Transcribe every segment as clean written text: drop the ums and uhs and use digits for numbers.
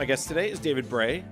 My guest today is David Bray,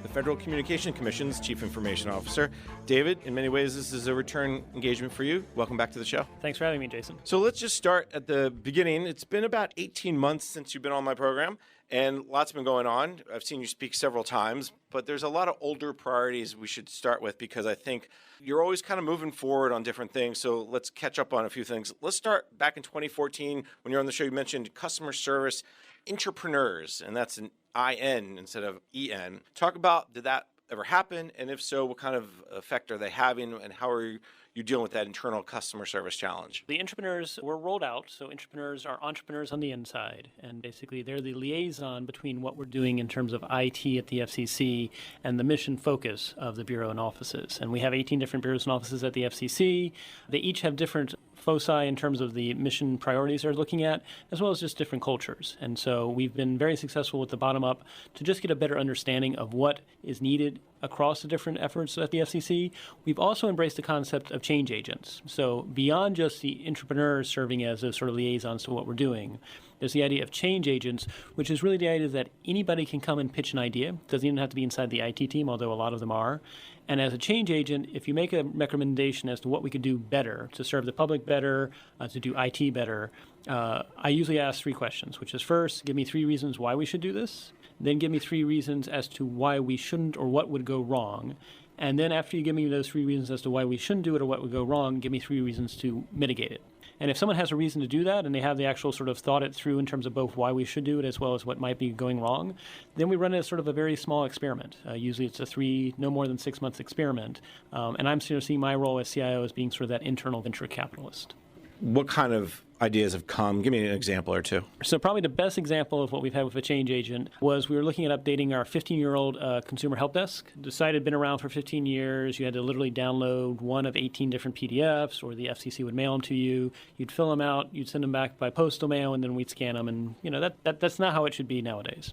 the Federal Communications Commission's Chief Information Officer. David, in many ways, this is a return engagement for you. Welcome back to the show. Thanks for having me, Jason. So let's just start at the beginning. It's been about 18 months since you've been on my program, and lots been going on. I've seen you speak several times, but there's a lot of older priorities we should start with because I think you're always kind of moving forward on different things. So let's catch up on a few things. Let's start back in 2014 when you're on the show. You mentioned customer service entrepreneurs, and that's an IN instead of EN. Talk about, did that ever happen? And if so, what kind of effect are they having, and how are you dealing with that internal customer service challenge? The entrepreneurs were rolled out. So entrepreneurs are entrepreneurs on the inside. And basically, they're the liaison between what we're doing in terms of IT at the FCC and the mission focus of the Bureau and offices. And we have 18 different bureaus and offices at the FCC. They each have different foci in terms of the mission priorities they're looking at, as well as just different cultures. And so we've been very successful with the bottom up to just get a better understanding of what is needed across the different efforts at the FCC. We've also embraced the concept of change agents. So beyond just the entrepreneurs serving as those sort of liaisons to what we're doing, there's the idea of change agents, which is really the idea that anybody can come and pitch an idea. It doesn't even have to be inside the IT team, although a lot of them are. And as a change agent, if you make a recommendation as to what we could do better, to serve the public better, to do IT better, I usually ask three questions, which is first, give me 3 reasons why we should do this. Then give me 3 reasons as to why we shouldn't or what would go wrong. And then after you give me those 3 reasons as to why we shouldn't do it or what would go wrong, give me 3 reasons to mitigate it. And if someone has a reason to do that and they have the actual sort of thought it through in terms of both why we should do it as well as what might be going wrong, then we run it as sort of a very small experiment. Usually it's a no more than 6 months experiment. And I'm sort of seeing my role as CIO as being sort of that internal venture capitalist. What kind of ideas have come? Give me an example or two. So probably the best example of what we've had with a change agent was we were looking at updating our 15-year-old consumer help desk. The site had been around for 15 years. You had to literally download one of 18 different PDFs, or the FCC would mail them to you. You'd fill them out, you'd send them back by postal mail, and then we'd scan them. And that's not how it should be nowadays.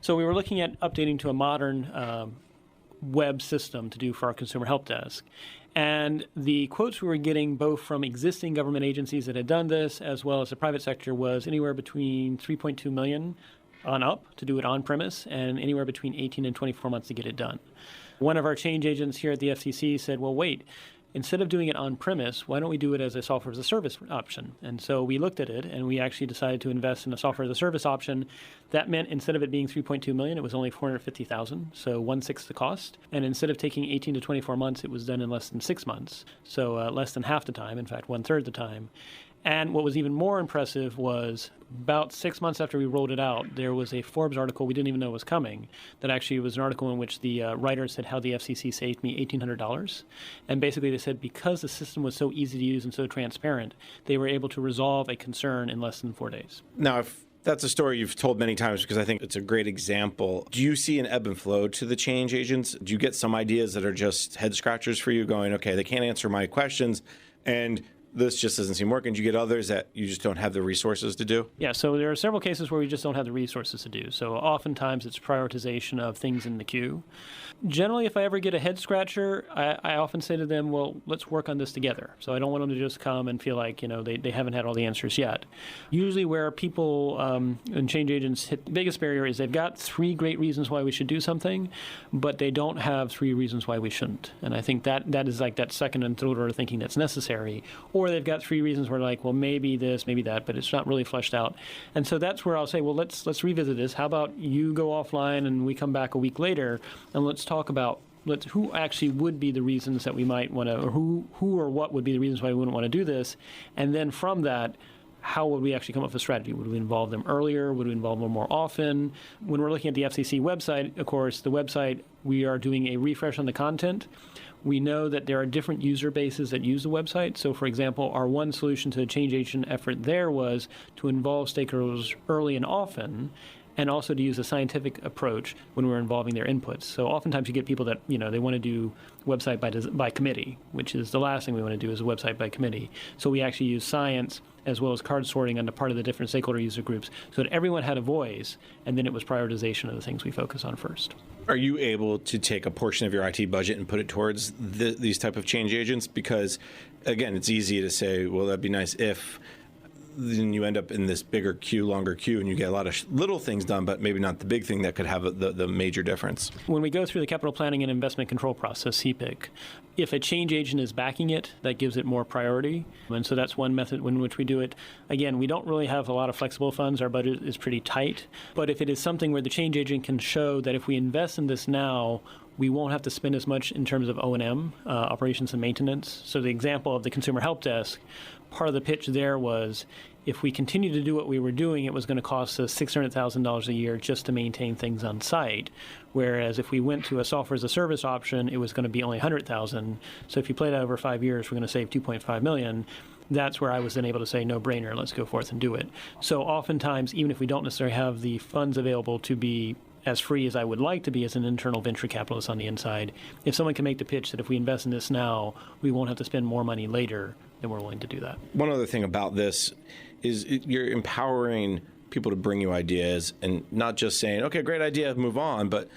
So we were looking at updating to a modern web system to do for our consumer help desk. And the quotes we were getting both from existing government agencies that had done this as well as the private sector was anywhere between 3.2 million on up to do it on premise and anywhere between 18 and 24 months to get it done. One of our change agents here at the FCC said, well, wait, instead of doing it on premise, why don't we do it as a software as a service option? And so we looked at it and we actually decided to invest in a software as a service option. That meant instead of it being 3.2 million, it was only 450,000, so 1/6 the cost. And instead of taking 18 to 24 months, it was done in less than 6 months, so less than half the time, in fact, 1/3 the time. And what was even more impressive was about 6 months after we rolled it out, there was a Forbes article we didn't even know was coming that actually was an article in which the writer said how the FCC saved me $1,800. And basically they said because the system was so easy to use and so transparent, they were able to resolve a concern in less than 4 days. Now, if that's a story you've told many times because I think it's a great example. Do you see an ebb and flow to the change agents? Do you get some ideas that are just head scratchers for you going, okay, they can't answer my questions, and this just doesn't seem working? Do you get others that you just don't have the resources to do? Yeah, so there are several cases where we just don't have the resources to do. So oftentimes it's prioritization of things in the queue. Generally, if I ever get a head scratcher, I often say to them, well, let's work on this together. So I don't want them to just come and feel like, they haven't had all the answers yet. Usually where people and change agents hit the biggest barrier is they've got 3 great reasons why we should do something, but they don't have 3 reasons why we shouldn't. And I think that is like that second and third order thinking that's necessary. Or they've got 3 reasons where like, well, maybe this, maybe that, but it's not really fleshed out. And so that's where I'll say, well, let's revisit this. How about you go offline and we come back a week later and let's talk about who actually would be the reasons that we might want to, or who or what would be the reasons why we wouldn't want to do this. And then from that, how would we actually come up with a strategy? Would we involve them earlier? Would we involve them more often? When we're looking at the FCC website, of course, the website, we are doing a refresh on the content. We know that there are different user bases that use the website. So, for example, our one solution to the change agent effort there was to involve stakeholders early and often, and also to use a scientific approach when we're involving their inputs. So oftentimes you get people that, they want to do website by committee, which is the last thing we want to do is a website by committee. So we actually use science as well as card sorting on the part of the different stakeholder user groups so that everyone had a voice, and then it was prioritization of the things we focus on first. Are you able to take a portion of your IT budget and put it towards these type of change agents? Because, again, it's easy to say, well, that'd be nice if then you end up in this bigger queue, longer queue, and you get a lot of little things done, but maybe not the big thing that could have the major difference. When we go through the capital planning and investment control process, CPIC, if a change agent is backing it, that gives it more priority. And so that's one method in which we do it. Again, we don't really have a lot of flexible funds. Our budget is pretty tight. But if it is something where the change agent can show that if we invest in this now, we won't have to spend as much in terms of O&M, operations and maintenance. So the example of the consumer help desk, part of the pitch there was if we continue to do what we were doing, it was going to cost us $600,000 a year just to maintain things on site. Whereas if we went to a software as a service option, it was going to be only $100,000. So if you play that over 5 years, we're going to save $2.5 million. That's where I was then able to say, no brainer, let's go forth and do it. So oftentimes, even if we don't necessarily have the funds available to be as free as I would like to be as an internal venture capitalist on the inside, if someone can make the pitch that if we invest in this now, we won't have to spend more money later, then we're willing to do that. One other thing about this is you're empowering people to bring you ideas and not just saying, okay, great idea, move on, but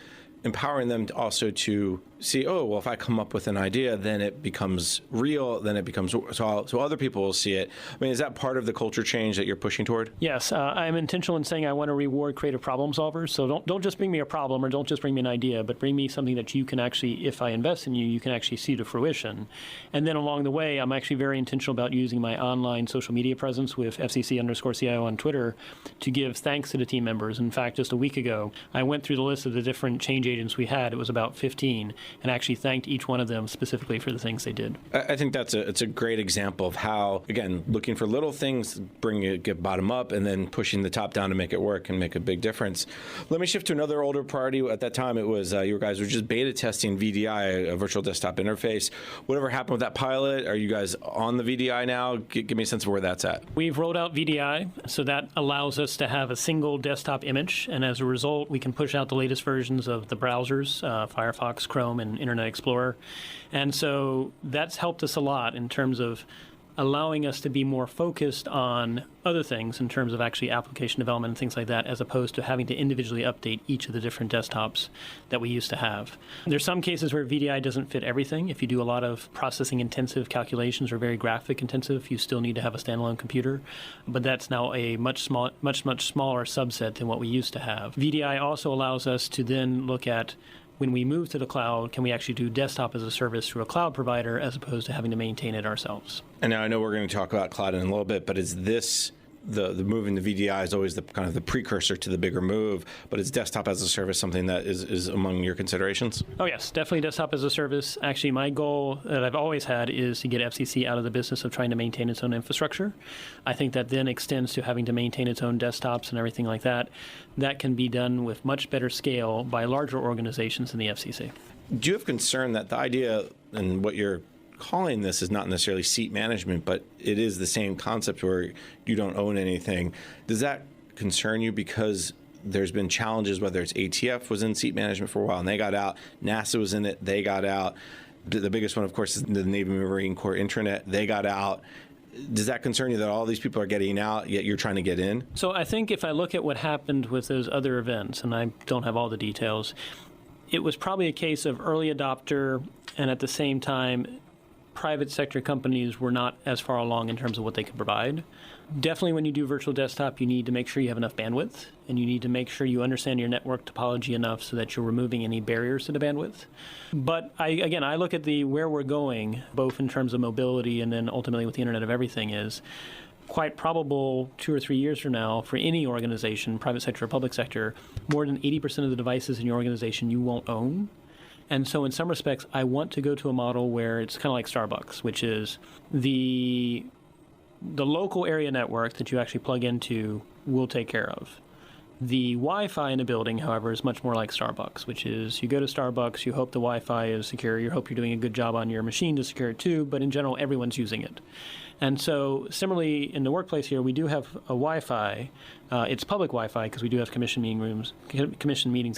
empowering them to also to see, oh, well, if I come up with an idea, then it becomes real, then it becomes, so other people will see it. I mean, is that part of the culture change that you're pushing toward? Yes, I'm intentional in saying I want to reward creative problem solvers. So don't just bring me a problem or don't just bring me an idea, but bring me something that you can actually, if I invest in you, you can actually see to fruition. And then along the way, I'm actually very intentional about using my online social media presence with FCC_CIO on Twitter to give thanks to the team members. In fact, just a week ago, I went through the list of the different change agents we had. It was about 15. And actually thanked each one of them specifically for the things they did. I think it's a great example of how, again, looking for little things, get bottom up, and then pushing the top down to make it work and make a big difference. Let me shift to another older priority. At that time, it was you guys were just beta testing VDI, a virtual desktop interface. Whatever happened with that pilot? Are you guys on the VDI now? Give me a sense of where that's at. We've rolled out VDI, so that allows us to have a single desktop image, and as a result, we can push out the latest versions of the browsers, Firefox, Chrome, and Internet Explorer. And so that's helped us a lot in terms of allowing us to be more focused on other things in terms of actually application development and things like that, as opposed to having to individually update each of the different desktops that we used to have. There's some cases where VDI doesn't fit everything. If you do a lot of processing intensive calculations or very graphic intensive, you still need to have a standalone computer. But that's now a much smaller subset than what we used to have. VDI also allows us to then look at, when we move to the cloud, can we actually do desktop as a service through a cloud provider as opposed to having to maintain it ourselves? And now I know we're going to talk about cloud in a little bit, but is this the move into VDI is always the kind of the precursor to the bigger move, but is desktop as a service something that is among your considerations? Oh yes, definitely desktop as a service. Actually, my goal that I've always had is to get FCC out of the business of trying to maintain its own infrastructure. I think that then extends to having to maintain its own desktops and everything like that. That can be done with much better scale by larger organizations than the FCC. Do you have concern that the idea and what you're calling this is not necessarily seat management, but it is the same concept where you don't own anything? Does that concern you because there's been challenges, whether it's ATF was in seat management for a while and they got out, NASA was in it, they got out. The biggest one, of course, is the Navy Marine Corps intranet, they got out. Does that concern you that all these people are getting out, yet you're trying to get in? So I think if I look at what happened with those other events, and I don't have all the details, it was probably a case of early adopter, and at the same time, private sector companies were not as far along in terms of what they could provide. Definitely when you do virtual desktop, you need to make sure you have enough bandwidth, and you need to make sure you understand your network topology enough so that you're removing any barriers to the bandwidth. But I look at where we're going, both in terms of mobility and then ultimately with the Internet of Everything, is quite probable 2 or 3 years from now for any organization, private sector or public sector, more than 80% of the devices in your organization you won't own. And so in some respects, I want to go to a model where it's kind of like Starbucks, which is the local area network that you actually plug into will take care of. The Wi-Fi in a building, however, is much more like Starbucks, which is you go to Starbucks, you hope the Wi-Fi is secure, you hope you're doing a good job on your machine to secure it too, but in general, everyone's using it. And so similarly, in the workplace here, we do have a Wi-Fi. It's public Wi-Fi because we do have commission meetings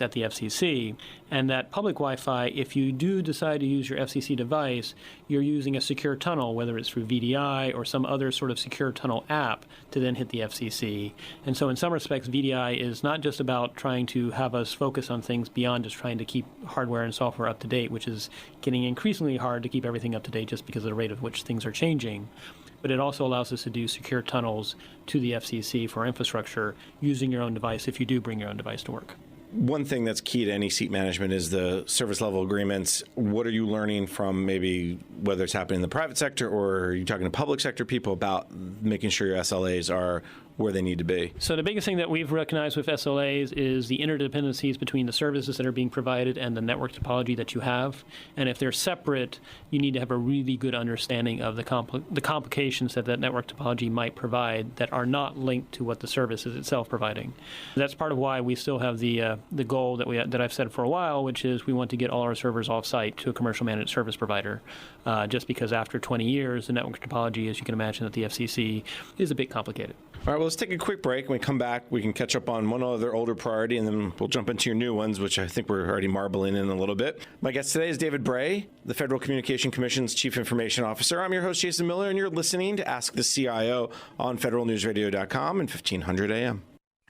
at the FCC. And that public Wi-Fi, if you do decide to use your FCC device, you're using a secure tunnel, whether it's through VDI or some other sort of secure tunnel app to then hit the FCC. And so in some respects, VDI is not just about trying to have us focus on things beyond just trying to keep hardware and software up to date, which is getting increasingly hard to keep everything up to date just because of the rate at which things are changing. but it also allows us to do secure tunnels to the FCC for infrastructure using your own device if you do bring your own device to work. One thing that's key to any seat management is the service level agreements. What are you learning from maybe whether it's happening in the private sector or are you talking to public sector people about making sure your SLAs are where they need to be? So the biggest thing that we've recognized with SLAs is the interdependencies between the services that are being provided and the network topology that you have. And if they're separate, you need to have a really good understanding of the complications that network topology might provide that are not linked to what the service is itself providing. That's part of why we still have the goal that I've said for a while, which is we want to get all our servers off-site to a commercial managed service provider, just because after 20 years, the network topology, as you can imagine at the FCC, is a bit complicated. All right, well, let's take a quick break. When we come back, we can catch up on one other older priority, and then we'll jump into your new ones, which I think we're already marbling in a little bit. My guest today is David Bray, the Federal Communication Commission's Chief Information Officer. I'm your host, Jason Miller, and you're listening to Ask the CIO on federalnewsradio.com and 1500 AM.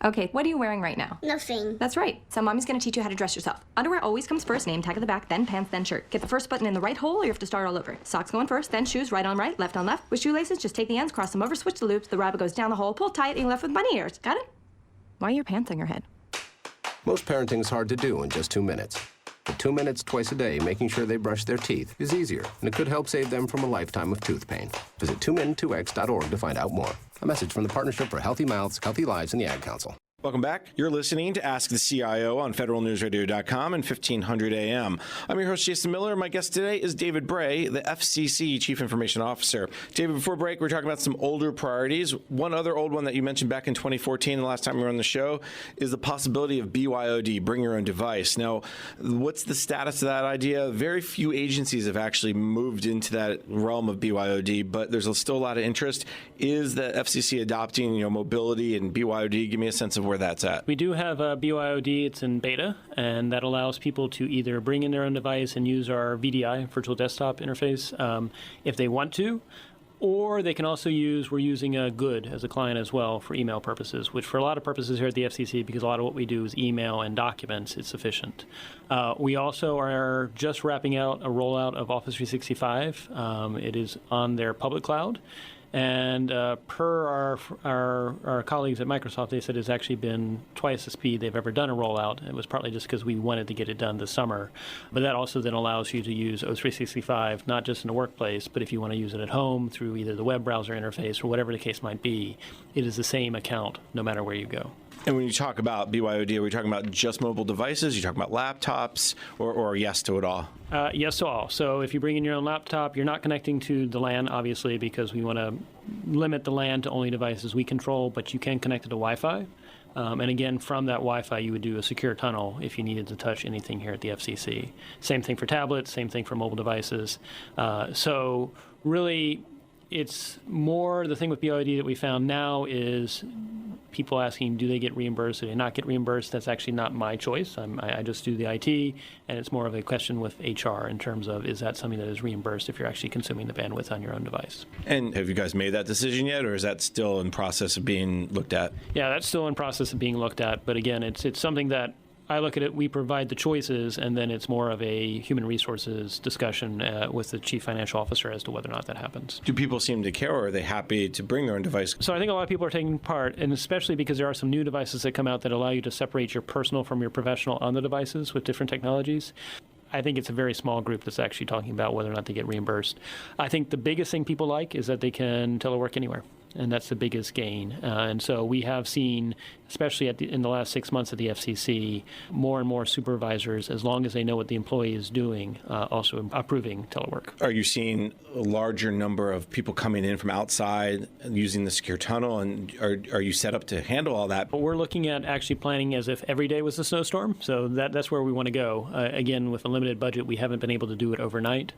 Okay, what are you wearing right now? Nothing. That's right. So mommy's going to teach you how to dress yourself. Underwear always comes first, name tag at the back, then pants, then shirt. Get the first button in the right hole or you have to start all over. Socks going first, then shoes, right on right, left on left. With shoelaces, just take the ends, cross them over, switch the loops, the rabbit goes down the hole, pull tight, and you're left with bunny ears. Got it? Why are your pants on your head? Most parenting's hard to do in just 2 minutes. But 2 minutes twice a day making sure they brush their teeth is easier, and it could help save them from a lifetime of tooth pain. Visit 2min2x.org to find out more. A message from the Partnership for Healthy Mouths, Healthy Lives, and the Ad Council. Welcome back. You're listening to Ask the CIO on federalnewsradio.com and 1500 AM. I'm your host, Jason Miller. My guest today is David Bray, the FCC Chief Information Officer. David, before break, we're talking about some older priorities. One other old one that you mentioned back in 2014, the last time we were on the show, is the possibility of BYOD, bring your own device. Now, what's the status of that idea? Very few agencies have actually moved into that realm of BYOD, but there's still a lot of interest. Is the FCC adopting, mobility and BYOD? Give me a sense of where that's at. We do have BYOD. It's in beta, and that allows people to either bring in their own device and use our VDI, virtual desktop interface, if they want to, or they can also we're using a Good as a client as well for email purposes, which for a lot of purposes here at the FCC, because a lot of what we do is email and documents, it's sufficient. We also are just wrapping out a rollout of Office 365. It is on their public cloud. And per our colleagues at Microsoft, they said it's actually been twice the speed they've ever done a rollout. It was partly just because we wanted to get it done this summer. But that also then allows you to use O365, not just in the workplace, but if you want to use it at home through either the web browser interface or whatever the case might be, it is the same account no matter where you go. And when you talk about BYOD, are we talking about just mobile devices? Are you talking about laptops, or yes to it all? Yes to all. So if you bring in your own laptop, you're not connecting to the LAN, obviously, because we want to limit the LAN to only devices we control, but you can connect it to Wi-Fi. And again, from that Wi-Fi, you would do a secure tunnel if you needed to touch anything here at the FCC. Same thing for tablets, same thing for mobile devices. So really, it's more the thing with BYOD that we found now is people asking, do they get reimbursed? Do they not get reimbursed? That's actually not my choice. I just do the IT, and it's more of a question with HR in terms of, is that something that is reimbursed if you're actually consuming the bandwidth on your own device? And have you guys made that decision yet, or is that still in process of being looked at? Yeah, that's still in process of being looked at. But again, it's something that I look at it, we provide the choices, and then it's more of a human resources discussion with the chief financial officer as to whether or not that happens. Do people seem to care, or are they happy to bring their own device? So I think a lot of people are taking part, and especially because there are some new devices that come out that allow you to separate your personal from your professional on the devices with different technologies. I think it's a very small group that's actually talking about whether or not they get reimbursed. I think the biggest thing people like is that they can telework anywhere. And that's the biggest gain. And so we have seen, especially in the last 6 months at the FCC, more and more supervisors, as long as they know what the employee is doing, also approving telework. Are you seeing a larger number of people coming in from outside and using the secure tunnel? And are you set up to handle all that? But we're looking at actually planning as if every day was a snowstorm. So that's where we want to go. Again, with a limited budget, we haven't been able to do it overnight.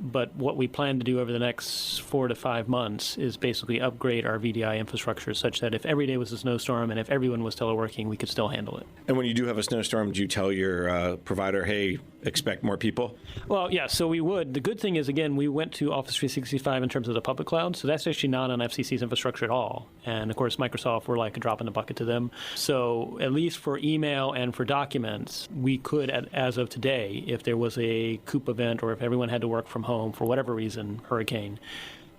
But what we plan to do over the next 4 to 5 months is basically upgrade our VDI infrastructure such that if every day was a snowstorm and if everyone was teleworking, we could still handle it. And when you do have a snowstorm, do you tell your provider, hey, expect more people? Well, yeah, so we would. The good thing is, again, we went to Office 365 in terms of the public cloud, so that's actually not on FCC's infrastructure at all. And, of course, Microsoft, we're like a drop in the bucket to them. So at least for email and for documents, we could, as of today, if there was a coup event or if everyone had to work from home for whatever reason, hurricane,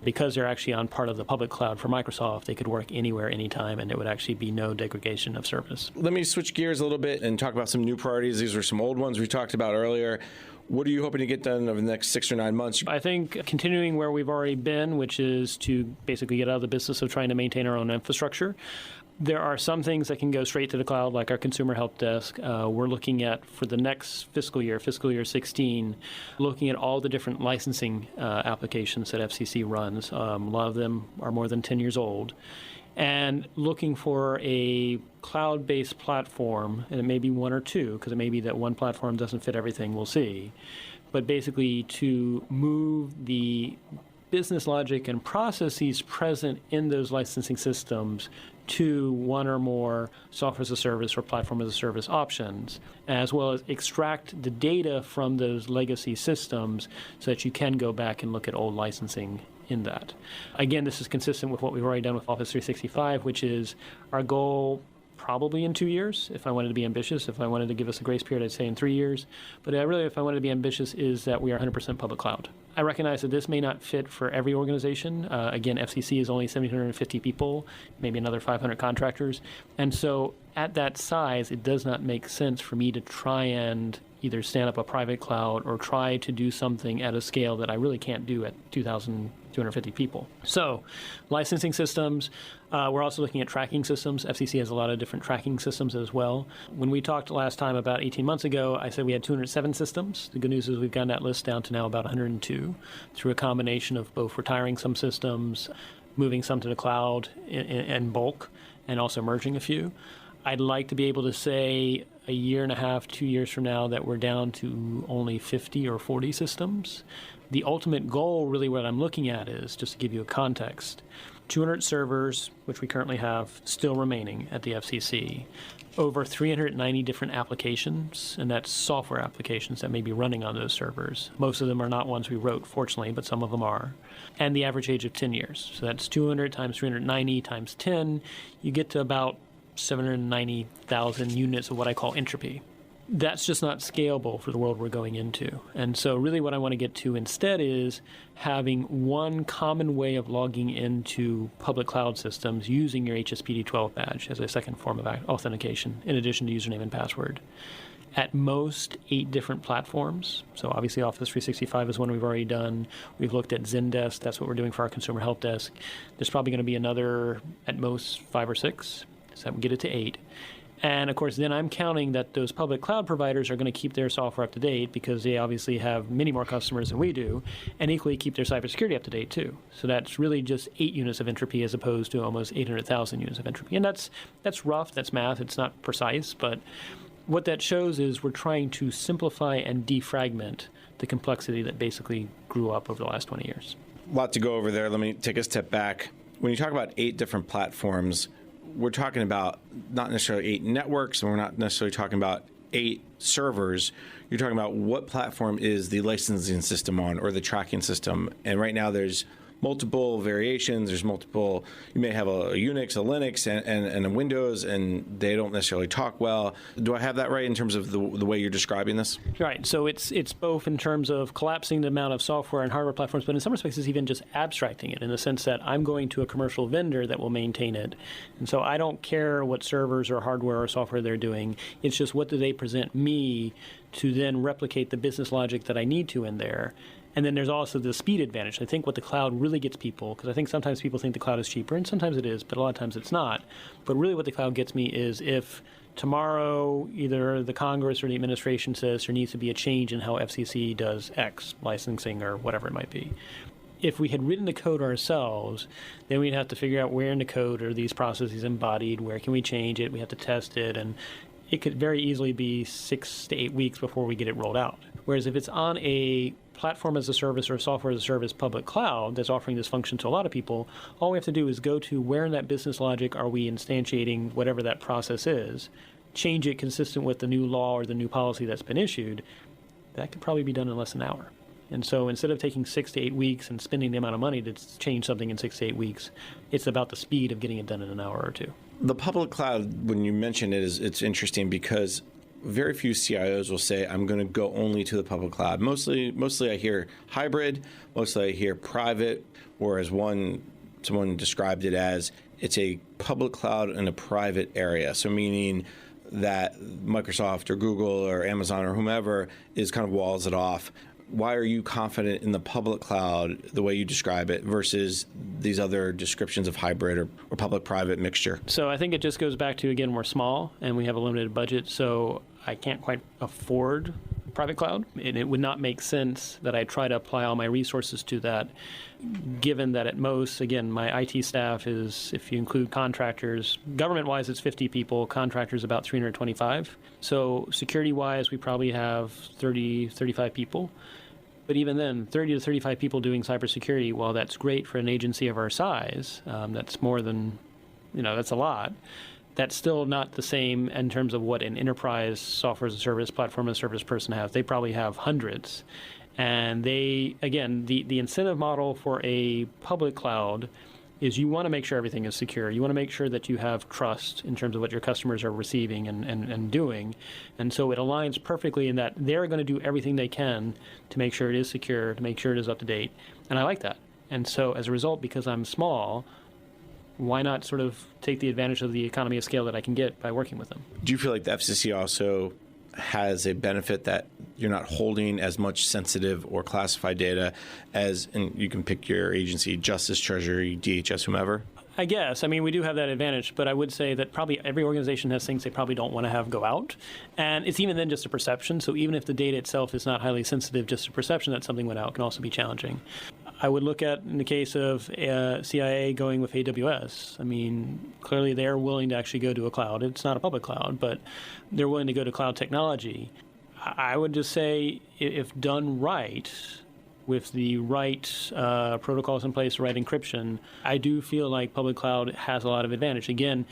Because they're actually on part of the public cloud for Microsoft, they could work anywhere, anytime, and there would actually be no degradation of service. Let me switch gears a little bit and talk about some new priorities. These were some old ones we talked about earlier. What are you hoping to get done over the next 6 or 9 months? I think continuing where we've already been, which is to basically get out of the business of trying to maintain our own infrastructure. There are some things that can go straight to the cloud, like our consumer help desk. We're looking at, for the next fiscal year 16, looking at all the different licensing applications that FCC runs. A lot of them are more than 10 years old. And looking for a cloud-based platform, and it may be one or two, because it may be that one platform doesn't fit everything, we'll see. But basically to move the business logic and processes present in those licensing systems to one or more software as a service or platform as a service options, as well as extract the data from those legacy systems so that you can go back and look at old licensing in that. Again, this is consistent with what we've already done with Office 365, which is our goal probably in 2 years. If I wanted to be ambitious, if I wanted to give us a grace period, I'd say in 3 years. But really, if I wanted to be ambitious, is that we are 100% public cloud. I recognize that this may not fit for every organization. Again, FCC is only 750 people, maybe another 500 contractors. And so at that size, it does not make sense for me to try and either stand up a private cloud or try to do something at a scale that I really can't do at 2,250 people. So licensing systems, we're also looking at tracking systems. FCC has a lot of different tracking systems as well. When we talked last time about 18 months ago, I said we had 207 systems. The good news is we've gotten that list down to now about 102 through a combination of both retiring some systems, moving some to the cloud in bulk, and also merging a few. I'd like to be able to say a year and a half, 2 years from now, that we're down to only 50 or 40 systems. The ultimate goal, really what I'm looking at is, just to give you a context, 200 servers, which we currently have still remaining at the FCC, over 390 different applications, and that's software applications that may be running on those servers. Most of them are not ones we wrote, fortunately, but some of them are. And the average age of 10 years. So that's 200 times 390 times 10. You get to about 790,000 units of what I call entropy. That's just not scalable for the world we're going into. And so really what I want to get to instead is having one common way of logging into public cloud systems using your HSPD-12 badge as a second form of authentication, in addition to username and password. At most 8 different platforms. So obviously Office 365 is one we've already done. We've looked at Zendesk. That's what we're doing for our consumer help desk. There's probably going to be another, at most, 5 or 6. So that would get it to 8. And of course, then I'm counting that those public cloud providers are going to keep their software up to date because they obviously have many more customers than we do, and equally keep their cybersecurity up to date too. So that's really just 8 units of entropy as opposed to almost 800,000 units of entropy. And that's rough, that's math, it's not precise, but what that shows is we're trying to simplify and defragment the complexity that basically grew up over the last 20 years. A lot to go over there. Let me take a step back. When you talk about 8 different platforms, we're talking about not necessarily 8 networks, and we're not necessarily talking about 8 servers. You're talking about what platform is the licensing system on or the tracking system. And right now there's multiple variations. There's multiple, you may have a Unix, a Linux, and a Windows, and they don't necessarily talk well. Do I have that right in terms of the way you're describing this? Right. So it's both in terms of collapsing the amount of software and hardware platforms, but in some respects it's even just abstracting it in the sense that I'm going to a commercial vendor that will maintain it. And so I don't care what servers or hardware or software they're doing. It's just what do they present me to then replicate the business logic that I need to in there. And then there's also the speed advantage. I think what the cloud really gets people, because I think sometimes people think the cloud is cheaper, and sometimes it is, but a lot of times it's not. But really what the cloud gets me is if tomorrow either the Congress or the administration says there needs to be a change in how FCC does X, licensing or whatever it might be. If we had written the code ourselves, then we'd have to figure out where in the code are these processes embodied, where can we change it, we have to test it, and it could very easily be 6 to 8 weeks before we get it rolled out. Whereas if it's on a platform as a service or software as a service public cloud that's offering this function to a lot of people, all we have to do is go to where in that business logic are we instantiating whatever that process is, change it consistent with the new law or the new policy that's been issued. That could probably be done in less than an hour. And so instead of taking 6 to 8 weeks and spending the amount of money to change something in 6 to 8 weeks, it's about the speed of getting it done in an hour or two. The public cloud, when you mention it, it's interesting because very few CIOs will say, I'm going to go only to the public cloud. Mostly I hear hybrid, mostly I hear private, whereas someone described it as it's a public cloud in a private area. So meaning that Microsoft or Google or Amazon or whomever is kind of walls it off. Why are you confident in the public cloud the way you describe it versus these other descriptions of hybrid or public-private mixture? So I think it just goes back to, again, we're small and we have a limited budget, so I can't quite afford private cloud. And it would not make sense that I try to apply all my resources to that, given that at most, again, my IT staff is, if you include contractors, government-wise it's 50 people, contractors about 325. So security-wise, we probably have 30, 35 people. But even then, 30 to 35 people doing cybersecurity, while that's great for an agency of our size, that's more than, that's a lot. That's still not the same in terms of what an enterprise software as a service, platform as a service person has. They probably have hundreds. And they, again, the incentive model for a public cloud is you want to make sure everything is secure. You want to make sure that you have trust in terms of what your customers are receiving and doing. And so it aligns perfectly in that they're going to do everything they can to make sure it is secure, to make sure it is up to date. And I like that. And so as a result, because I'm small, why not sort of take the advantage of the economy of scale that I can get by working with them? Do you feel like the FCC also has a benefit that you're not holding as much sensitive or classified data as, and you can pick your agency, Justice, Treasury, DHS, whomever? I guess. I mean, we do have that advantage, but I would say that probably every organization has things they probably don't want to have go out. And it's even then just a perception. So even if the data itself is not highly sensitive, just a perception that something went out can also be challenging. I would look at, in the case of CIA going with AWS, I mean, clearly they're willing to actually go to a cloud. It's not a public cloud, but they're willing to go to cloud technology. I would just say, if done right, with the right protocols in place, the right encryption, I do feel like public cloud has a lot of advantage. Again,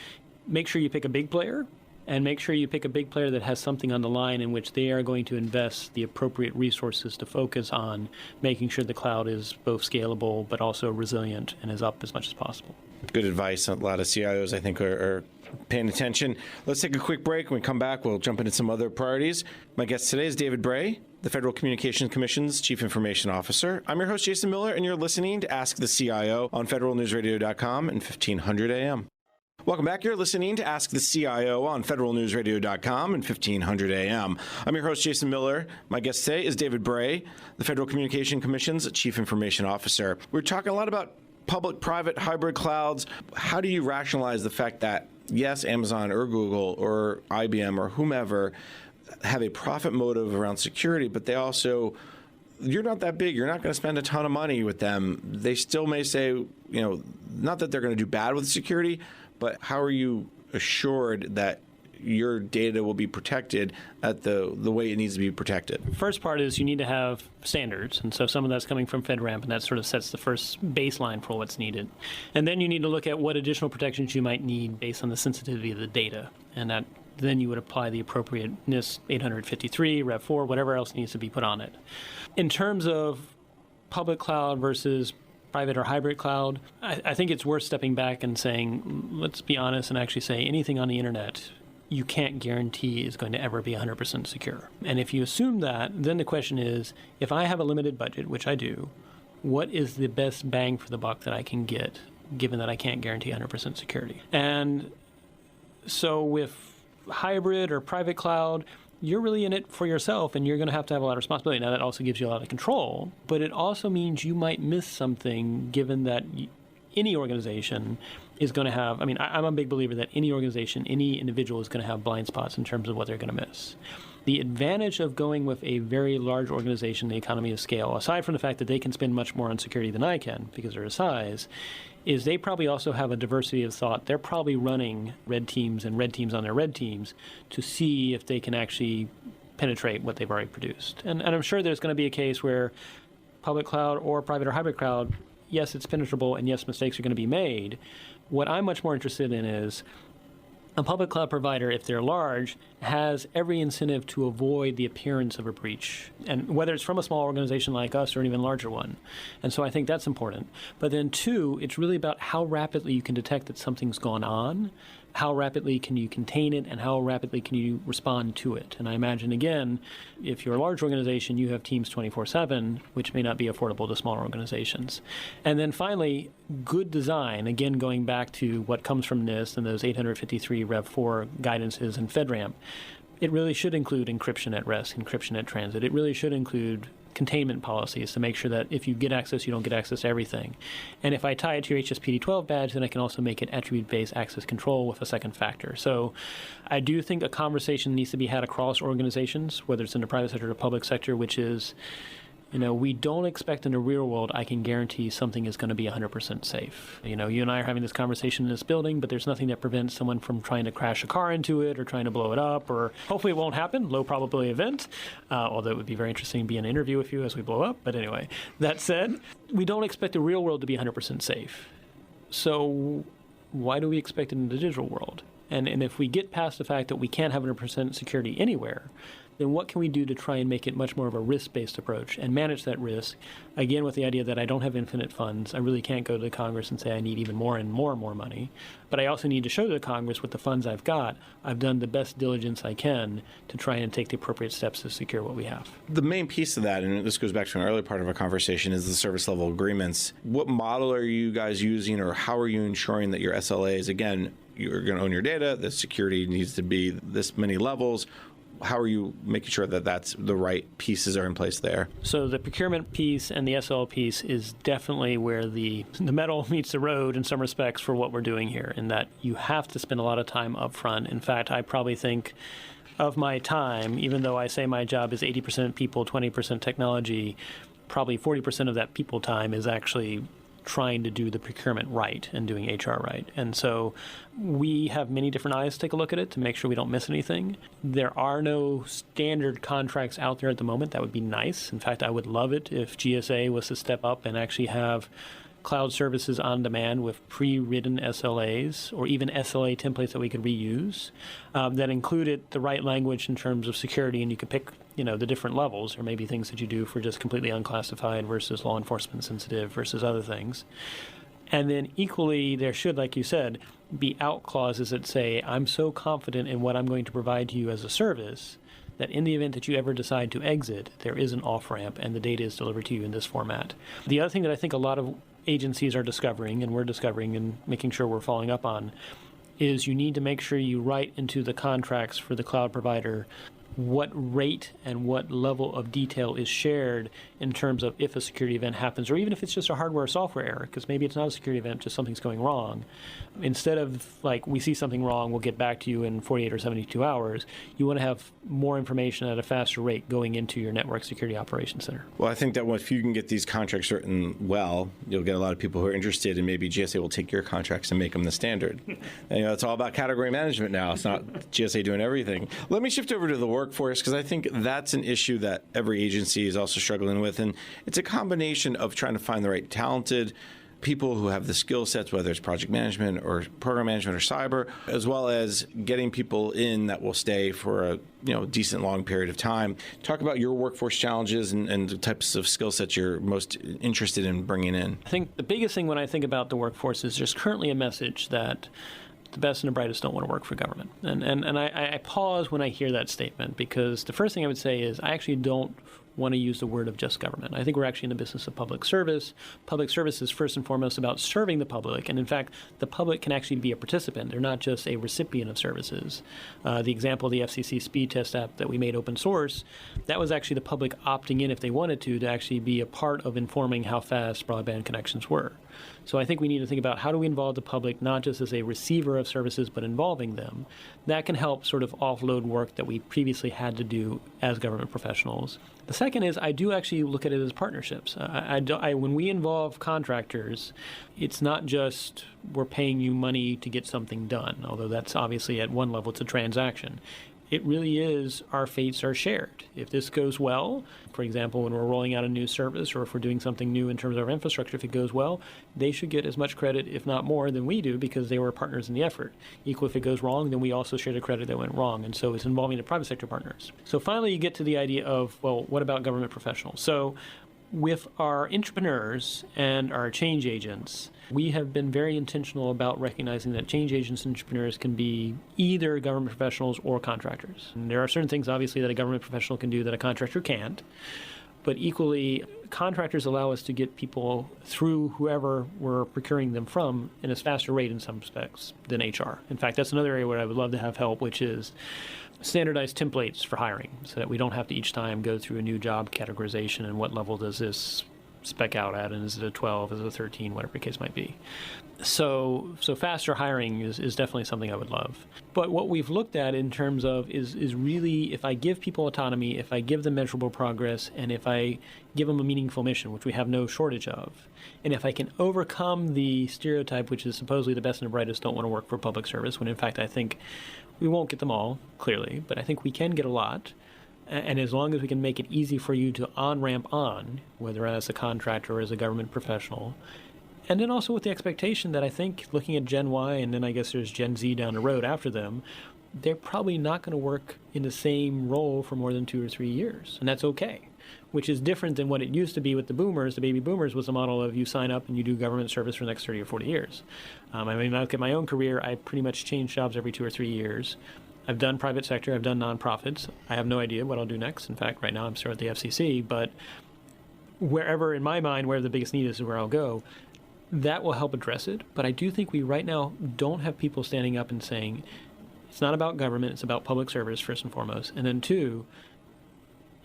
make sure you pick a big player, and make sure you pick a big player that has something on the line in which they are going to invest the appropriate resources to focus on making sure the cloud is both scalable but also resilient and is up as much as possible. Good advice. A lot of CIOs, I think, are paying attention. Let's take a quick break. When we come back, we'll jump into some other priorities. My guest today is David Bray, the Federal Communications Commission's Chief Information Officer. I'm your host, Jason Miller, and you're listening to Ask the CIO on federalnewsradio.com and 1500 AM. Welcome back. You're listening to Ask the CIO on federalnewsradio.com and 1500 AM. I'm your host, Jason Miller. My guest today is David Bray, the Federal Communications Commission's Chief Information Officer. We're talking a lot about public, private, hybrid clouds. How do you rationalize the fact that, yes, Amazon or Google or IBM or whomever have a profit motive around security, but they also, you're not that big. You're not going to spend a ton of money with them. They still may say, not that they're going to do bad with security, but how are you assured that your data will be protected at the way it needs to be protected? First part is you need to have standards, and so some of that's coming from FedRAMP, and that sort of sets the first baseline for what's needed. And then you need to look at what additional protections you might need based on the sensitivity of the data, and that then you would apply the appropriate NIST 853, Rev 4, whatever else needs to be put on it. In terms of public cloud versus private or hybrid cloud, I think it's worth stepping back and saying, let's be honest and actually say anything on the internet you can't guarantee is going to ever be 100% secure. And if you assume that, then the question is, if I have a limited budget, which I do, what is the best bang for the buck that I can get, given that I can't guarantee 100% security? And so with hybrid or private cloud, you're really in it for yourself, and you're going to have a lot of responsibility. Now, that also gives you a lot of control, but it also means you might miss something, given that any organization is going to have, I'm a big believer that any organization, any individual is going to have blind spots in terms of what they're going to miss. The advantage of going with a very large organization, the economy of scale, aside from the fact that they can spend much more on security than I can because of their size, is they probably also have a diversity of thought. They're probably running red teams and red teams on their red teams to see if they can actually penetrate what they've already produced. And I'm sure there's going to be a case where public cloud or private or hybrid cloud, yes, it's penetrable, and yes, mistakes are going to be made. What I'm much more interested in is a public cloud provider, if they're large, has every incentive to avoid the appearance of a breach, and whether it's from a small organization like us or an even larger one. And so I think that's important. But then two, it's really about how rapidly you can detect that something's gone on, how rapidly can you contain it and how rapidly can you respond to it? And I imagine, again, if you're a large organization, you have teams 24/7, which may not be affordable to smaller organizations. And then finally, good design, again, going back to what comes from NIST and those 853 Rev 4 guidances and FedRAMP, it really should include encryption at rest, encryption at transit. It really should include containment policies to make sure that if you get access, you don't get access to everything. And if I tie it to your HSPD-12 badge, then I can also make it attribute-based access control with a second factor. So I do think a conversation needs to be had across organizations, whether it's in the private sector or public sector, which is, we don't expect in the real world, I can guarantee something is going to be 100% safe. You and I are having this conversation in this building, but there's nothing that prevents someone from trying to crash a car into it or trying to blow it up, or hopefully it won't happen, low probability event, although it would be very interesting to be in an interview with you as we blow up. But anyway, that said, we don't expect the real world to be 100% safe. So why do we expect it in the digital world? And if we get past the fact that we can't have 100% security anywhere, then what can we do to try and make it much more of a risk-based approach and manage that risk, again, with the idea that I don't have infinite funds. I really can't go to Congress and say I need even more and more and more money. But I also need to show to Congress with the funds I've got, I've done the best diligence I can to try and take the appropriate steps to secure what we have. The main piece of that, and this goes back to an earlier part of our conversation, is the service level agreements. What model are you guys using, or how are you ensuring that your SLAs, again, you're going to own your data, the security needs to be this many levels? How are you making sure that that's the right pieces are in place there? So the procurement piece and the SL piece is definitely where the metal meets the road in some respects for what we're doing here, in that you have to spend a lot of time up front. In fact, I probably think of my time, even though I say my job is 80% people, 20% technology, probably 40% of that people time is actually trying to do the procurement right and doing HR right. And so we have many different eyes to take a look at it to make sure we don't miss anything. There are no standard contracts out there at the moment. That would be nice. In fact, I would love it if GSA was to step up and actually have cloud services on demand with pre-written SLAs or even SLA templates that we could reuse that included the right language in terms of security, and you could pick the different levels, or maybe things that you do for just completely unclassified versus law enforcement sensitive versus other things. And then equally, there should, like you said, be out clauses that say, I'm so confident in what I'm going to provide to you as a service that in the event that you ever decide to exit, there is an off-ramp and the data is delivered to you in this format. The other thing that I think a lot of agencies are discovering, and we're discovering and making sure we're following up on, is you need to make sure you write into the contracts for the cloud provider what rate and what level of detail is shared in terms of if a security event happens, or even if it's just a hardware or software error, because maybe it's not a security event, just something's going wrong. Instead of we see something wrong, we'll get back to you in 48 or 72 hours, you want to have more information at a faster rate going into your network security operations center. Well, I think that if you can get these contracts written well, you'll get a lot of people who are interested, and maybe GSA will take your contracts and make them the standard. And, it's all about category management now. It's not GSA doing everything. Let me shift over to the workforce, because I think that's an issue that every agency is also struggling with. And it's a combination of trying to find the right talented people who have the skill sets, whether it's project management or program management or cyber, as well as getting people in that will stay for a decent long period of time. Talk about your workforce challenges and the types of skill sets you're most interested in bringing in. I think the biggest thing when I think about the workforce is there's currently a message that the best and the brightest don't want to work for government. And I pause when I hear that statement, because the first thing I would say is I actually don't want to use the word of just government. I think we're actually in the business of public service. Public service is first and foremost about serving the public. And in fact, the public can actually be a participant. They're not just a recipient of services. The example of the FCC speed test app that we made open source, that was actually the public opting in if they wanted to actually be a part of informing how fast broadband connections were. So I think we need to think about how do we involve the public not just as a receiver of services, but involving them. That can help sort of offload work that we previously had to do as government professionals. The second is I do actually look at it as partnerships. When we involve contractors, it's not just we're paying you money to get something done, although that's obviously at one level it's a transaction. It really is our fates are shared. If this goes well, for example, when we're rolling out a new service or if we're doing something new in terms of our infrastructure, if it goes well, they should get as much credit, if not more, than we do because they were partners in the effort. Equally, if it goes wrong, then we also share the credit that went wrong. And so it's involving the private sector partners. So finally, you get to the idea of, well, what about government professionals? So with our entrepreneurs and our change agents, we have been very intentional about recognizing that change agents and entrepreneurs can be either government professionals or contractors. And there are certain things, obviously, that a government professional can do that a contractor can't. But equally, contractors allow us to get people through whoever we're procuring them from in a faster rate in some respects than HR. In fact, that's another area where I would love to have help, which is standardized templates for hiring so that we don't have to each time go through a new job categorization and what level does this spec out at, and is it a 12, is it a 13, whatever the case might be. So faster hiring is definitely something I would love. But what we've looked at in terms of is really, if I give people autonomy, if I give them measurable progress, and if I give them a meaningful mission, which we have no shortage of, and if I can overcome the stereotype, which is supposedly the best and the brightest don't want to work for public service, when in fact I think we won't get them all, clearly, but I think we can get a lot. And as long as we can make it easy for you to on-ramp on, whether as a contractor or as a government professional, and then also with the expectation that I think looking at Gen Y, and then I guess there's Gen Z down the road after them, they're probably not going to work in the same role for more than 2 or 3 years, and that's okay, which is different than what it used to be with the boomers. The baby boomers was a model of you sign up and you do government service for the next 30 or 40 years. I mean, I look at my own career, I pretty much change jobs every 2 or 3 years. I've done private sector, I've done nonprofits. I have no idea what I'll do next. In fact, right now I'm still at the FCC, but wherever in my mind, where the biggest need is where I'll go, that will help address it. But I do think we right now don't have people standing up and saying, it's not about government, it's about public service first and foremost. And then two,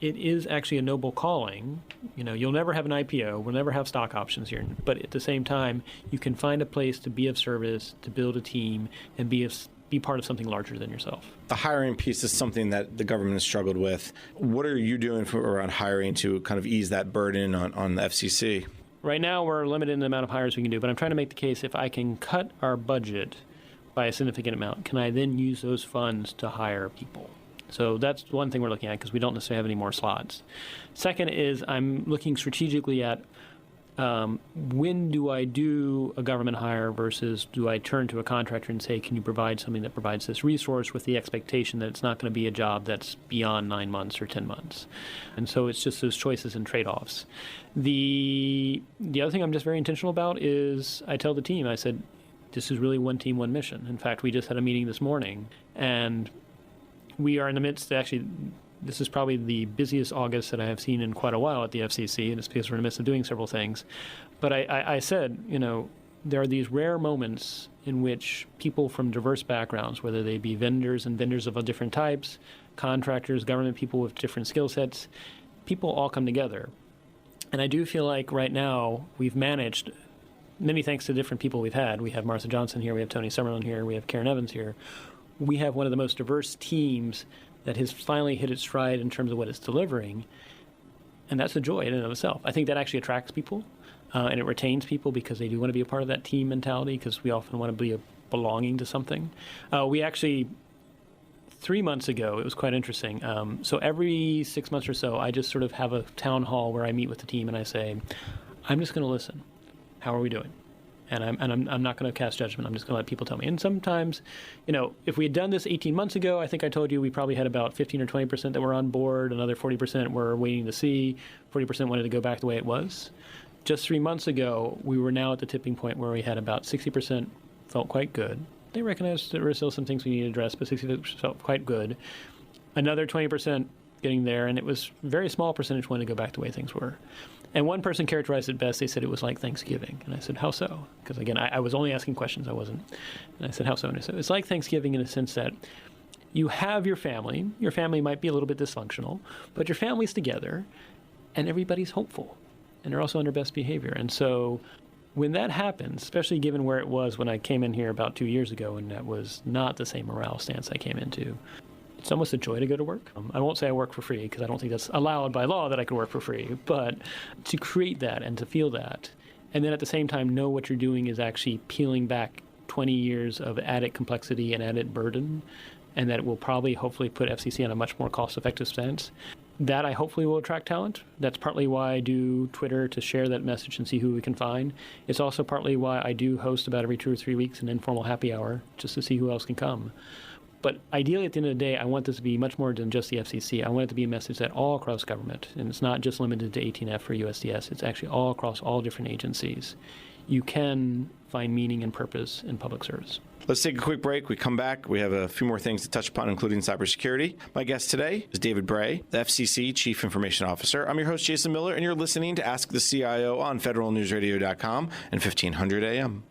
it is actually a noble calling. You know, you'll never have an IPO, we'll never have stock options here, but at the same time, you can find a place to be of service, to build a team, and be part of something larger than yourself. The hiring piece is something that the government has struggled with. What are you doing around hiring to kind of ease that burden on the FCC? Right now, we're limited in the amount of hires we can do, but I'm trying to make the case if I can cut our budget by a significant amount, can I then use those funds to hire people? So that's one thing we're looking at because we don't necessarily have any more slots. Second is I'm looking strategically at when do I do a government hire versus do I turn to a contractor and say, can you provide something that provides this resource with the expectation that it's not going to be a job that's beyond 9 months or 10 months. And so it's just those choices and trade-offs. The other thing I'm just very intentional about is I tell the team, I said, this is really one team, one mission. In fact, we just had a meeting this morning, and we are in the midst, actually, this is probably the busiest August that I have seen in quite a while at the FCC, and it's because we're in the midst of doing several things. But I said, you know, there are these rare moments in which people from diverse backgrounds, whether they be vendors and vendors of all different types, contractors, government people with different skill sets, people all come together. And I do feel like right now we've managed, many thanks to different people we've had. We have Martha Johnson here, we have Tony Summerlin here, we have Karen Evans here. We have one of the most diverse teams that has finally hit its stride in terms of what it's delivering. And that's a joy in and of itself. I think that actually attracts people, and it retains people because they do want to be a part of that team mentality because we often want to be belonging to something. We actually, 3 months ago, it was quite interesting. So every 6 months or so, I just sort of have a town hall where I meet with the team and I say, I'm just going to listen. How are we doing? And I'm not going to cast judgment. I'm just going to let people tell me. And sometimes, you know, if we had done this 18 months ago, I think I told you we probably had about 15 or 20% that were on board. Another 40% were waiting to see. 40% wanted to go back the way it was. Just 3 months ago, we were now at the tipping point where we had about 60% felt quite good. They recognized there were still some things we needed to address, but 60% felt quite good. Another 20% getting there, and it was a very small percentage wanted to go back the way things were. And one person characterized it best. They said it was like Thanksgiving. And I said, how so? Because, again, I was only asking questions. I wasn't. And I said, how so? And I said, it's like Thanksgiving in a sense that you have your family. Your family might be a little bit dysfunctional, but your family's together, and everybody's hopeful. And they're also on their best behavior. And so when that happens, especially given where it was when I came in here about 2 years ago, and that was not the same morale stance I came into, it's almost a joy to go to work. I won't say I work for free because I don't think that's allowed by law that I could work for free, but to create that and to feel that, and then at the same time know what you're doing is actually peeling back 20 years of added complexity and added burden, and that it will probably hopefully put FCC on a much more cost-effective stance. That I hopefully will attract talent. That's partly why I do Twitter, to share that message and see who we can find. It's also partly why I do host about every 2 or 3 weeks an informal happy hour just to see who else can come. But ideally, at the end of the day, I want this to be much more than just the FCC. I want it to be a message that all across government, and it's not just limited to 18F or USDS, it's actually all across all different agencies. You can find meaning and purpose in public service. Let's take a quick break. We come back. We have a few more things to touch upon, including cybersecurity. My guest today is David Bray, the FCC Chief Information Officer. I'm your host, Jason Miller, and you're listening to Ask the CIO on federalnewsradio.com and 1500 AM.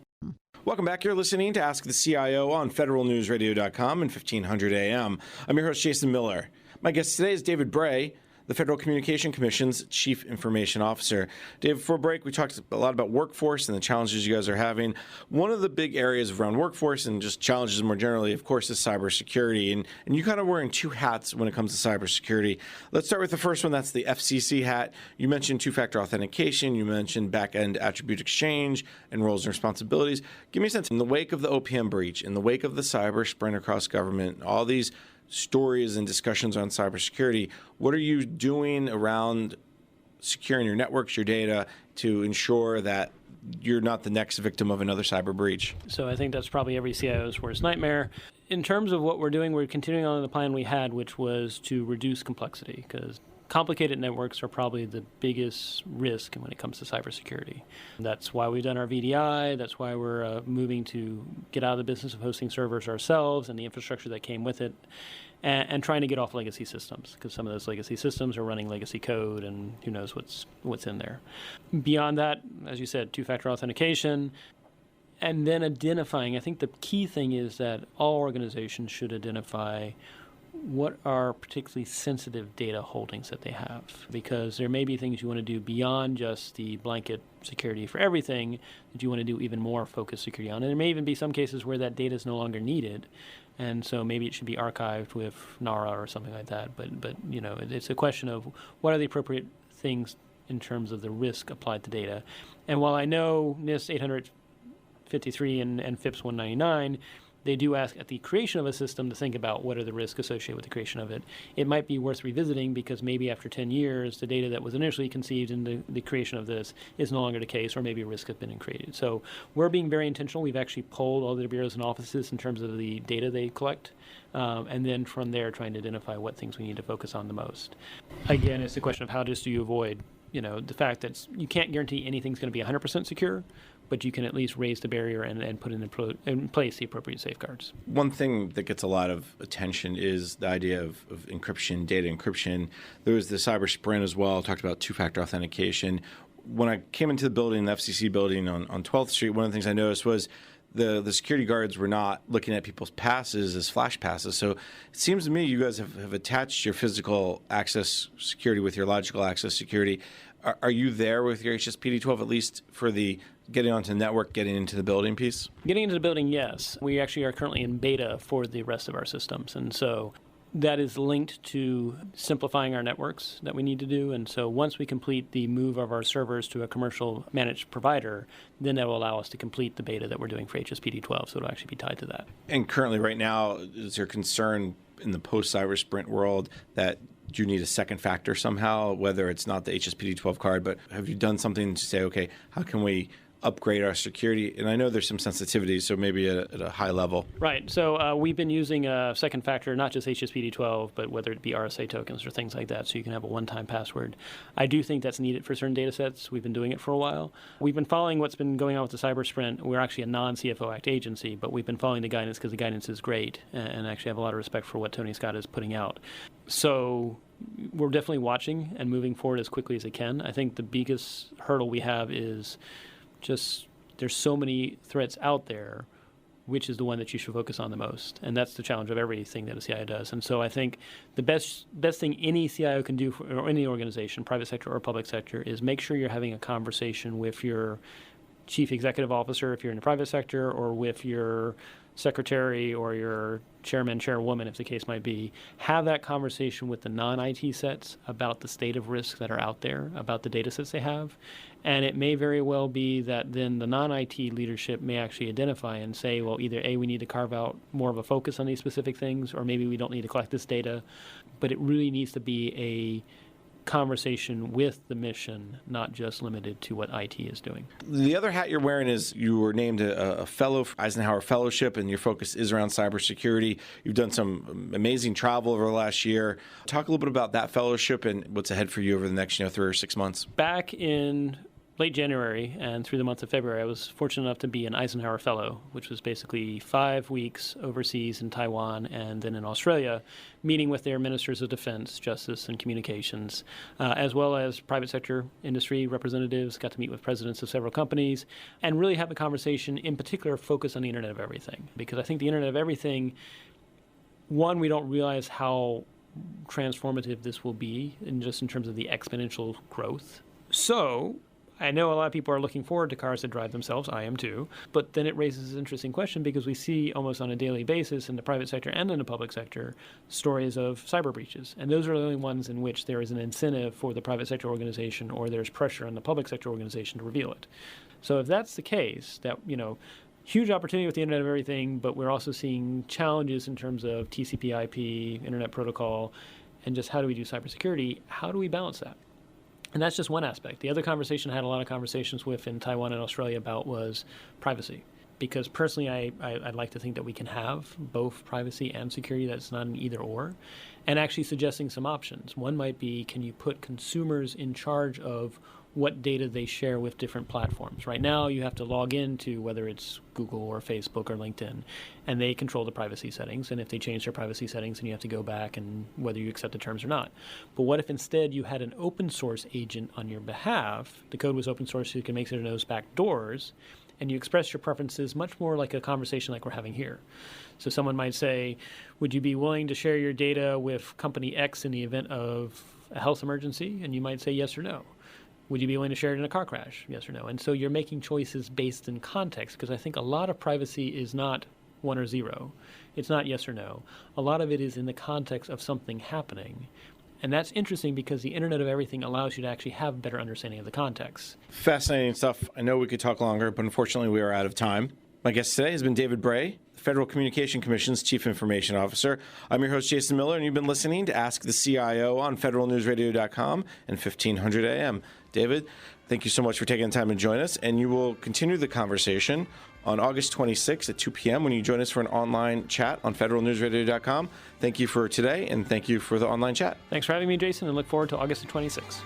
Welcome back. You're listening to Ask the CIO on federalnewsradio.com and 1500 AM. I'm your host, Jason Miller. My guest today is David Bray, the Federal Communication Commission's Chief Information Officer. Dave, before break, we talked a lot about workforce and the challenges you guys are having. One of the big areas around workforce and just challenges more generally, of course, is cybersecurity. And you kind of wearing two hats when it comes to cybersecurity. Let's start with the first one. That's the FCC hat. You mentioned two-factor authentication. You mentioned back-end attribute exchange and roles and responsibilities. Give me a sense, in the wake of the OPM breach, in the wake of the cyber sprint across government, all these stories and discussions on cybersecurity, what are you doing around securing your networks, your data, to ensure that you're not the next victim of another cyber breach? So I think that's probably every CIO's worst nightmare. In terms of what we're doing, we're continuing on the plan we had, which was to reduce complexity, because complicated networks are probably the biggest risk when it comes to cybersecurity. That's why we've done our VDI. That's why we're moving to get out of the business of hosting servers ourselves and the infrastructure that came with it, and trying to get off legacy systems, because some of those legacy systems are running legacy code, and who knows what's in there. Beyond that, as you said, two-factor authentication, and then identifying. I think the key thing is that all organizations should identify what are particularly sensitive data holdings that they have, because there may be things you want to do beyond just the blanket security for everything that you want to do even more focused security on. And there may even be some cases where that data is no longer needed, and so maybe it should be archived with NARA or something like that. But you know, it's a question of what are the appropriate things in terms of the risk applied to data. And while I know NIST 853 and FIPS 199, they do ask at the creation of a system to think about what are the risks associated with the creation of it. It might be worth revisiting, because maybe after 10 years, the data that was initially conceived in the creation of this is no longer the case, or maybe a risk has been created. So we're being very intentional. We've actually polled all the bureaus and offices in terms of the data they collect, and then from there trying to identify what things we need to focus on the most. Again, it's a question of how do you avoid the fact that you can't guarantee anything's going to be 100% secure, but you can at least raise the barrier and put in place the appropriate safeguards. One thing that gets a lot of attention is the idea of encryption, data encryption. There was the cyber sprint as well, talked about two-factor authentication. When I came into the building, the FCC building on 12th Street, one of the things I noticed was the security guards were not looking at people's passes as flash passes. So it seems to me you guys have attached your physical access security with your logical access security. Are you there with your HSPD-12, at least for the getting onto the network, getting into the building piece? Getting into the building, yes. We actually are currently in beta for the rest of our systems. And so that is linked to simplifying our networks that we need to do. And so once we complete the move of our servers to a commercial managed provider, then that will allow us to complete the beta that we're doing for HSPD-12. So it'll actually be tied to that. And currently right now, is there concern in the post-cyber sprint world that you need a second factor somehow, whether it's not the HSPD-12 card, but have you done something to say, okay, how can we upgrade our security? And I know there's some sensitivities, so maybe at a high level. Right. So we've been using a second factor, not just HSPD-12, but whether it be RSA tokens or things like that, so you can have a one-time password. I do think that's needed for certain data sets. We've been doing it for a while. We've been following what's been going on with the cyber sprint. We're actually a non-CFO Act agency, but we've been following the guidance because the guidance is great, and actually have a lot of respect for what Tony Scott is putting out. So we're definitely watching and moving forward as quickly as it can. I think the biggest hurdle we have is just there's so many threats out there, which is the one that you should focus on the most. And that's the challenge of everything that a CIO does. And so I think the best thing any CIO can do, or any organization, private sector or public sector, is make sure you're having a conversation with your chief executive officer if you're in the private sector, or with your secretary or your chairman, chairwoman, if the case might be. Have that conversation with the non-IT sets about the state of risks that are out there, about the data sets they have. And it may very well be that then the non-IT leadership may actually identify and say, well, either A, we need to carve out more of a focus on these specific things, or maybe we don't need to collect this data. But it really needs to be conversation with the mission, not just limited to what IT is doing. The other hat you're wearing is you were named a fellow for Eisenhower Fellowship, and your focus is around cybersecurity. You've done some amazing travel over the last year. Talk a little bit about that fellowship and what's ahead for you over the next 3 or 6 months. Back in late January and through the month of February, I was fortunate enough to be an Eisenhower Fellow, which was basically 5 weeks overseas in Taiwan and then in Australia, meeting with their ministers of defense, justice, and communications, as well as private sector industry representatives. Got to meet with presidents of several companies and really have a conversation, in particular, focus on the Internet of Everything. Because I think the Internet of Everything, one, we don't realize how transformative this will be in terms of the exponential growth. So I know a lot of people are looking forward to cars that drive themselves. I am too. But then it raises an interesting question because we see almost on a daily basis in the private sector and in the public sector stories of cyber breaches. And those are the only ones in which there is an incentive for the private sector organization or there's pressure on the public sector organization to reveal it. So if that's the case, that, huge opportunity with the Internet of Everything, but we're also seeing challenges in terms of TCP/IP, Internet Protocol, and just how do we do cybersecurity? How do we balance that? And that's just one aspect. The other conversation I had a lot of conversations with in Taiwan and Australia about was privacy. Because personally, I'd like to think that we can have both privacy and security, that's not an either or, and actually suggesting some options. One might be, can you put consumers in charge of what data they share with different platforms? Right now, you have to log into whether it's Google or Facebook or LinkedIn, and they control the privacy settings. And if they change their privacy settings, then you have to go back and whether you accept the terms or not. But what if instead you had an open source agent on your behalf? The code was open source, so you can make sure those back doors, and you express your preferences much more like a conversation like we're having here. So someone might say, would you be willing to share your data with company X in the event of a health emergency? And you might say yes or no. Would you be willing to share it in a car crash? Yes or no? And so you're making choices based in context, because I think a lot of privacy is not 1 or 0. It's not yes or no. A lot of it is in the context of something happening. And that's interesting because the Internet of Everything allows you to actually have better understanding of the context. Fascinating stuff. I know we could talk longer, but unfortunately we are out of time. My guest today has been David Bray, Federal Communication Commission's Chief Information Officer. I'm your host, Jason Miller, and you've been listening to Ask the CIO on federalnewsradio.com and 1500 AM. David, thank you so much for taking the time to join us, and you will continue the conversation on August 26th at 2 p.m. when you join us for an online chat on federalnewsradio.com. Thank you for today, and thank you for the online chat. Thanks for having me, Jason, and look forward to August the 26th.